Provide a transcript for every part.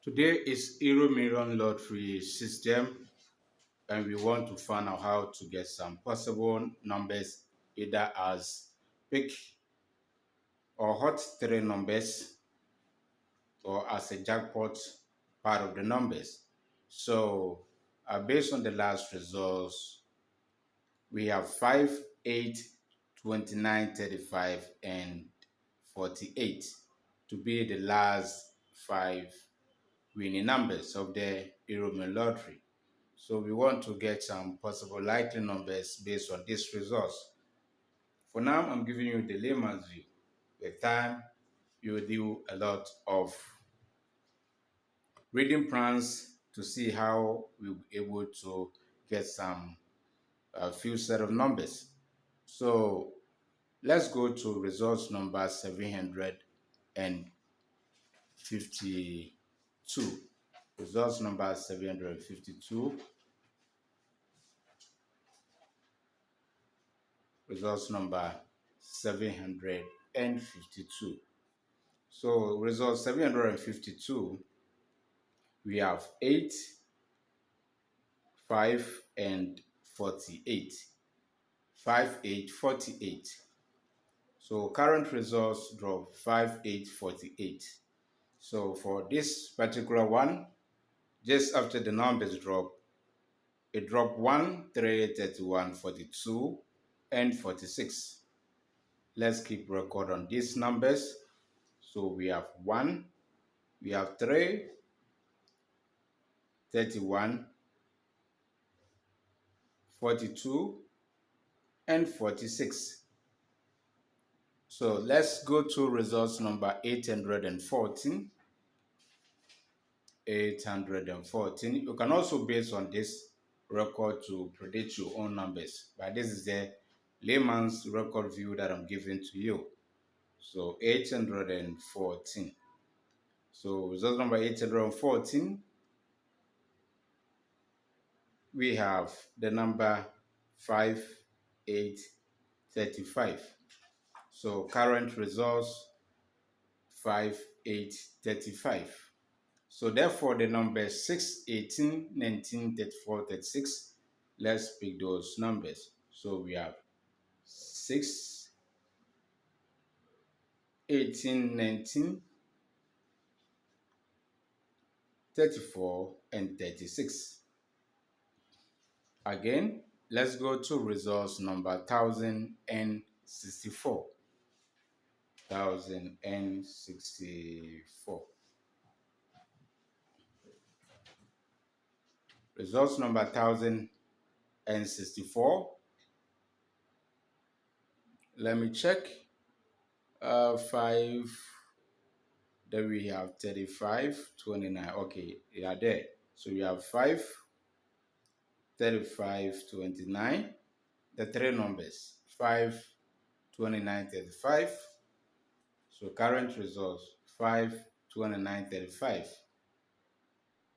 Today is Euromillion lottery system, and we want to find out how to get some possible numbers either as pick or hot three numbers or as a jackpot part of the numbers. So based on the last results, we have 5, 8, 29, 35, and 48 to be the last five winning numbers of the Euromillion lottery. So we want to get some possible likely numbers based on these results. For now, I'm giving you the layman's view. With time, you will do a lot of reading plans to see how we'll be able to get a few set of numbers. So let's go to results number 752. Results number 752. Results number 752. So result 752, we have 8, 5, and 48. 5, 8, 48. So current results drop 5, 8, 48. So for this particular one, just after the numbers drop, it dropped 1, 3, 31, 42, and 46. Let's keep record on these numbers. So we have 1, we have 3, 31, 42, and 46. So let's go to results number 814. 814. You can also base on this record to predict your own numbers, but this is the layman's record view that I'm giving to you. So 814. So result number 814, we have the number 5, 8, 35. So current results 5, 8, 35. So therefore the numbers 6, 18, 19, 34, 36, let's pick those numbers. So we have 6, 18, 19, 34, and 36. Again, let's go to results number 1064. 1064. Results number 1064. Let me check. 5. Then we have 35, 29. Okay, they are there. So we have 5, 35, 29. The three numbers 5, 29, 35. So current results 5, 29, 35.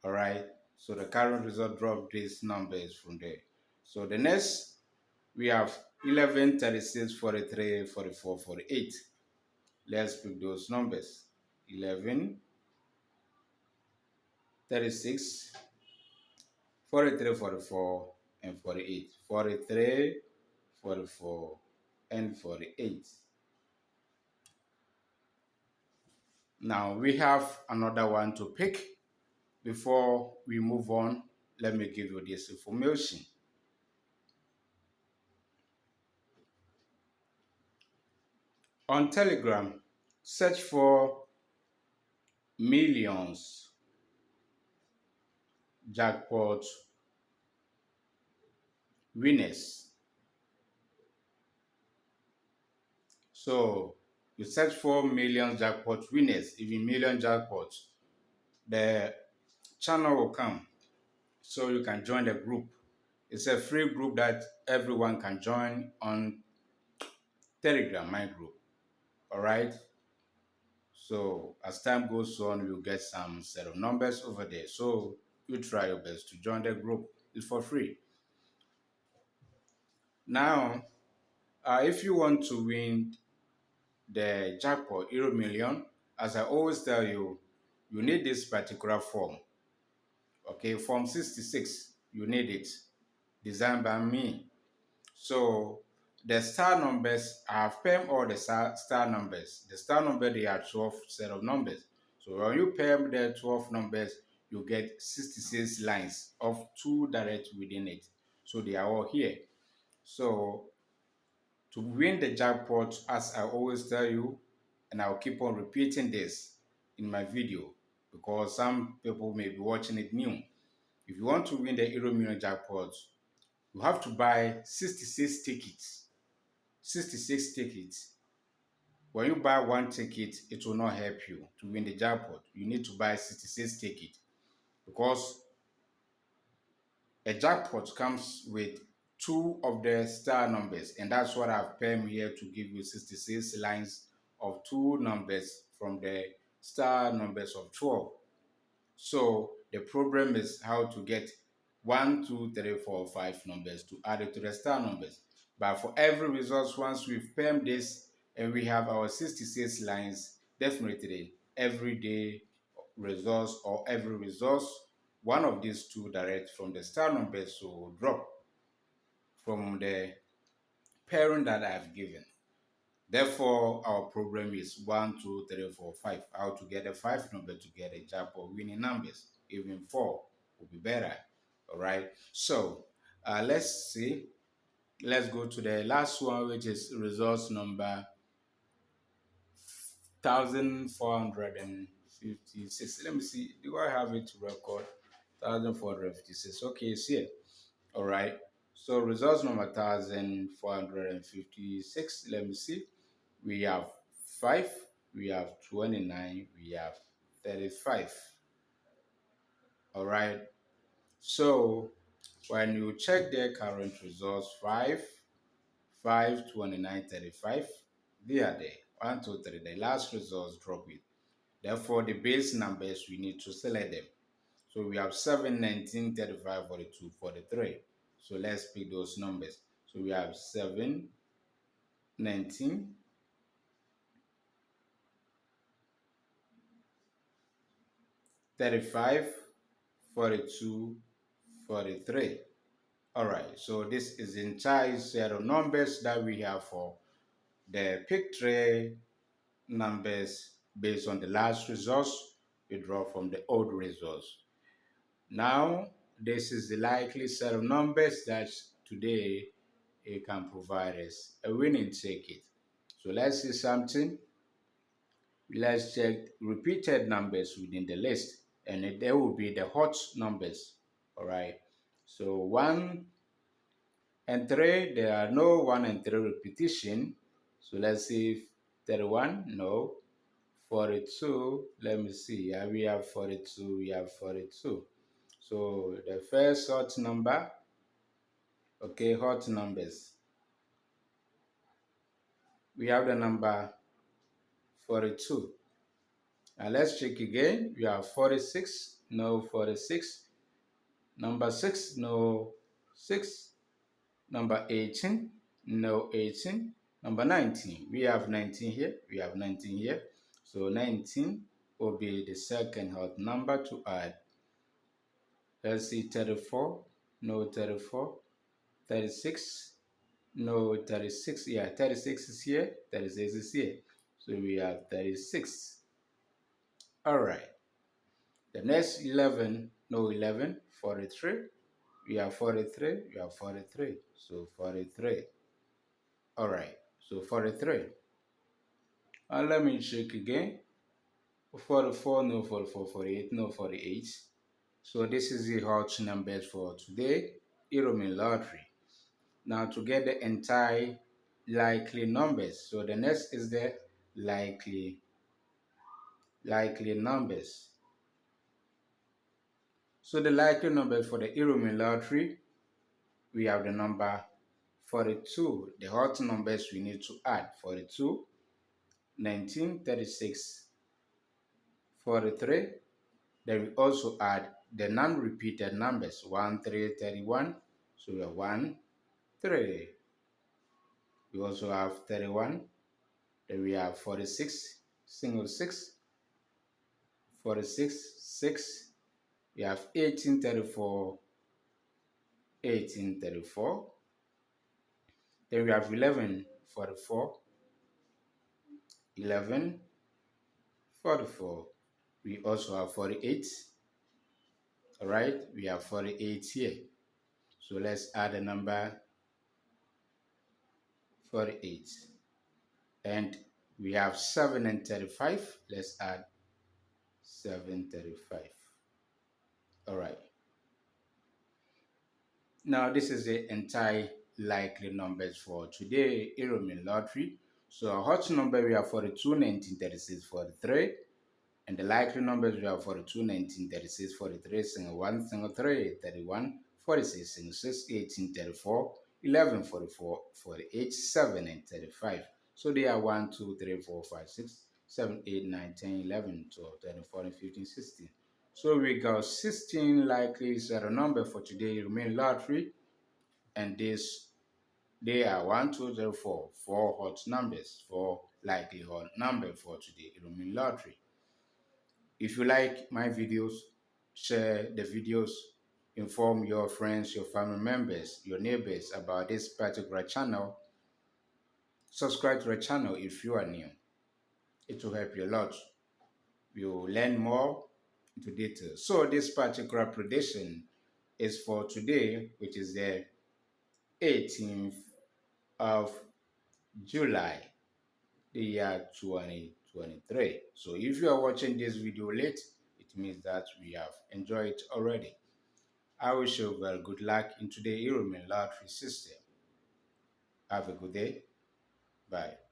All right. So the current result dropped these numbers from there. So the next we have 11, 36, 43, 44, 48. Let's pick those numbers. 11, 36, 43, 44, and 48. 43, 44, and 48. Now we have another one to pick. Before we move on, let me give you this information. On Telegram, search for Millions Jackpot winners. So you search for Millions Jackpot winners, even Million Jackpots. The channel will come, so you can join the group. It's a free group that everyone can join on Telegram, my group. All right. So as time goes on, you'll get some set of numbers over there. So you try your best to join the group. It's for free. Now, if you want to win the jackpot Euromillion, as I always tell you, you need this particular form. Okay, form 66, you need it, designed by me. So the star numbers, I have permed all the star numbers. The star number, they are 12 set of numbers. So when you perm the 12 numbers, you get 66 lines of two direct within it. So they are all here. So to win the jackpot, as I always tell you, and I'll keep on repeating this in my video because some people may be watching it new. If you want to win the Euromillions jackpot, you have to buy 66 tickets. 66 tickets. When you buy one ticket, it will not help you to win the jackpot. You need to buy 66 tickets because a jackpot comes with two of the star numbers, and that's what I've paired here to give you 66 lines of two numbers from the star numbers of 12. So the problem is how to get 1, 2, 3, 4, 5 numbers to add it to the star numbers. But for every result, once we've permed this and we have our 66 lines, definitely every day results or every results, one of these two direct from the star numbers will drop from the pairing that I've given. Therefore, our problem is 1, 2, 3, 4, 5. How to get a 5 number to get a jackpot winning numbers. Even 4 would be better. All right. So let's see. Let's go to the last one, which is results number 1456. Let me see. Do I have it to record? 1456. Okay, it's here. All right. So results number 1456. Let me see. We have 5, we have 29, we have 35. All right. So when you check their current results, 5, 5, 29, 35, they are there. 1, 2, 3. The last results drop it. Therefore, the base numbers, we need to select them. So we have 7, 19, 35, 42, 43. So let's pick those numbers. So we have 7, 19, 35, 42, 43. All right, so this is the entire set of numbers that we have for the pick three numbers based on the last results we draw from the old results. Now, this is the likely set of numbers that today it can provide us a winning ticket. So let's see something. Let's check repeated numbers within the list, and there will be the hot numbers. All right, so 1 and 3, there are no 1 and 3 repetition. So let's see if 31, no. 42, let me see. Yeah, we have 42, we have 42. So the first hot number, okay, hot numbers. We have the number 42. Now let's check again. We have 46, no 46. Number 6, no 6. Number 18, no 18. Number 19, we have 19 here. We have 19 here. So 19 will be the second hot number to add. Let's see, 34, no 34. 36, no 36. Yeah, 36 is here. 36 is here. So we have 36. All right. The next 11, no 11, 43. We have 43, we have 43. So 43. All right, so 43. And let me check again. 44, no 44, 48, no 48. So this is the hot numbers for today, Euromillions lottery. Now to get the entire likely numbers. So the next is the likely numbers. So the likely numbers for the Euromillions lottery, we have the number 42. The hot numbers we need to add: 42, 19, 36, 43. Then we also add the non-repeated numbers: 1, 3, 31. So we have 1, 3. We also have 31. Then we have 46, single 6, 46, 6. We have 1834, 1834. Then we have 1144, 1144. We also have 48. All right, we have 48 here. So let's add the number 48. And we have 7 and 35. Let's add 735. All right. Now this is the entire likely numbers for today Euromillions lottery. So our hot number we have 42, 19, 36, 43. And the likely numbers we have 42, 19, 36, 43, single 1, single 3, 31, 46, single 6, 18, 34, 11, 44, 48, 7, and 35. So they are 1, 2, 3, 4, 5, 6, 7, 8, 9, 10, 11, 12, 13, 14, 15, 16. So we got 16 likely is a number for today Euromillions lottery. And they are 1, 2, 3, 4, 4 hot numbers, 4 likely hot number for today Euromillions lottery. If you like my videos, share the videos, inform your friends, your family members, your neighbors about this particular channel. Subscribe to the channel if you are new. It will help you a lot. You will learn more into details. So this particular prediction is for today, which is the 18th of July, the year 2023. So if you are watching this video late, it means that we have enjoyed it already. I wish you well good luck into the Euromillions lottery system. Have a good day. Bye.